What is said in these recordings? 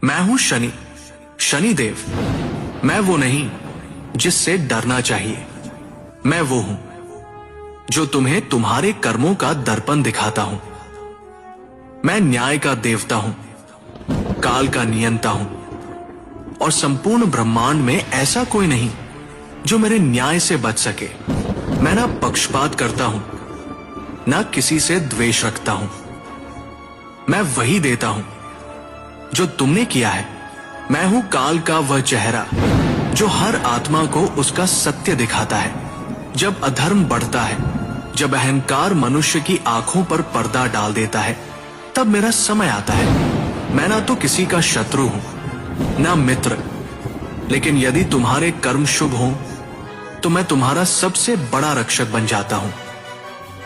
मैं हूं शनि, शनिदेव। मैं वो नहीं जिससे डरना चाहिए। मैं वो हूं जो तुम्हें तुम्हारे कर्मों का दर्पण दिखाता हूं। मैं न्याय का देवता हूं, काल का नियंता हूं, और संपूर्ण ब्रह्मांड में ऐसा कोई नहीं जो मेरे न्याय से बच सके। मैं ना पक्षपात करता हूं, ना किसी से द्वेष रखता हूं। मैं वही देता हूं जो तुमने किया है। मैं हूं काल का वह चेहरा जो हर आत्मा को उसका सत्य दिखाता है। जब अधर्म बढ़ता है, जब अहंकार मनुष्य की आंखों पर पर्दा डाल देता है, तब मेरा समय आता है। मैं ना तो किसी का शत्रु हूं, ना मित्र, लेकिन यदि तुम्हारे कर्म शुभ हों तो मैं तुम्हारा सबसे बड़ा रक्षक बन जाता हूं,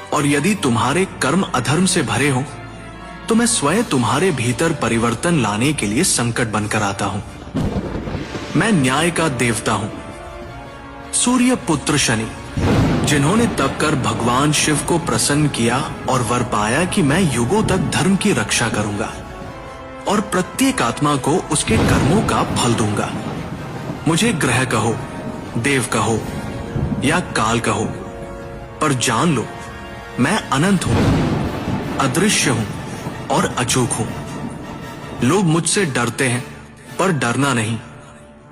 और यदि तुम्हारे कर्म अधर्म से भरे हों तो मैं स्वयं तुम्हारे भीतर परिवर्तन लाने के लिए संकट बनकर आता हूं। मैं न्याय का देवता हूं, सूर्य पुत्र शनि, जिन्होंने तप कर भगवान शिव को प्रसन्न किया और वर पाया कि मैं युगों तक धर्म की रक्षा करूंगा और प्रत्येक आत्मा को उसके कर्मों का फल दूंगा। मुझे ग्रह कहो, देव कहो या काल कहो, पर जान लो मैं अनंत हूं, अदृश्य हूं और अचूक हूं। लोग मुझसे डरते हैं, पर डरना नहीं,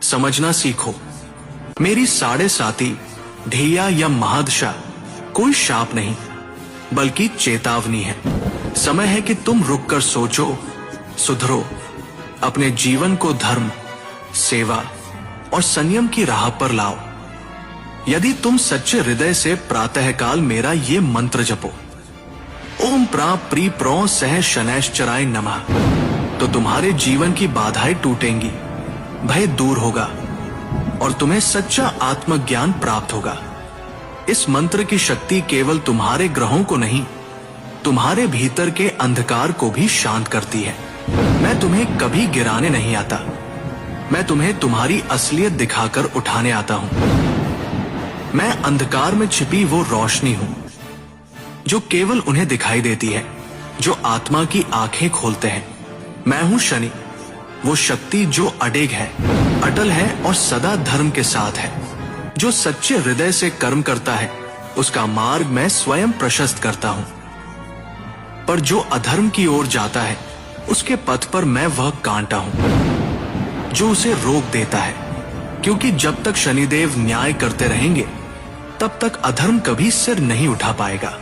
समझना सीखो। मेरी 7.5 ढैया या महादशा कोई शाप नहीं, बल्कि चेतावनी है। समय है कि तुम रुककर सोचो, सुधरो, अपने जीवन को धर्म, सेवा और संयम की राह पर लाओ। यदि तुम सच्चे हृदय से प्रातःकाल मेरा ये मंत्र जपो, ओम प्रा प्री प्रो सह शनैश्चराय नमः, तो तुम्हारे जीवन की बाधाएं टूटेंगी, भय दूर होगा और तुम्हें सच्चा आत्मज्ञान प्राप्त होगा। इस मंत्र की शक्ति केवल तुम्हारे ग्रहों को नहीं, तुम्हारे भीतर के अंधकार को भी शांत करती है। मैं तुम्हें कभी गिराने नहीं आता, मैं तुम्हें तुम्हारी असलियत दिखाकर उठाने आता हूं। मैं अंधकार में छिपी वो रोशनी हूं जो केवल उन्हें दिखाई देती है जो आत्मा की आंखें खोलते हैं। मैं हूं शनि, वो शक्ति जो अडेग है, अटल है और सदा धर्म के साथ है। जो सच्चे हृदय से कर्म करता है उसका मार्ग मैं स्वयं प्रशस्त करता हूं, पर जो अधर्म की ओर जाता है उसके पथ पर मैं वह कांटा हूं जो उसे रोक देता है। क्योंकि जब तक शनिदेव न्याय करते रहेंगे तब तक अधर्म कभी सिर नहीं उठा पाएगा।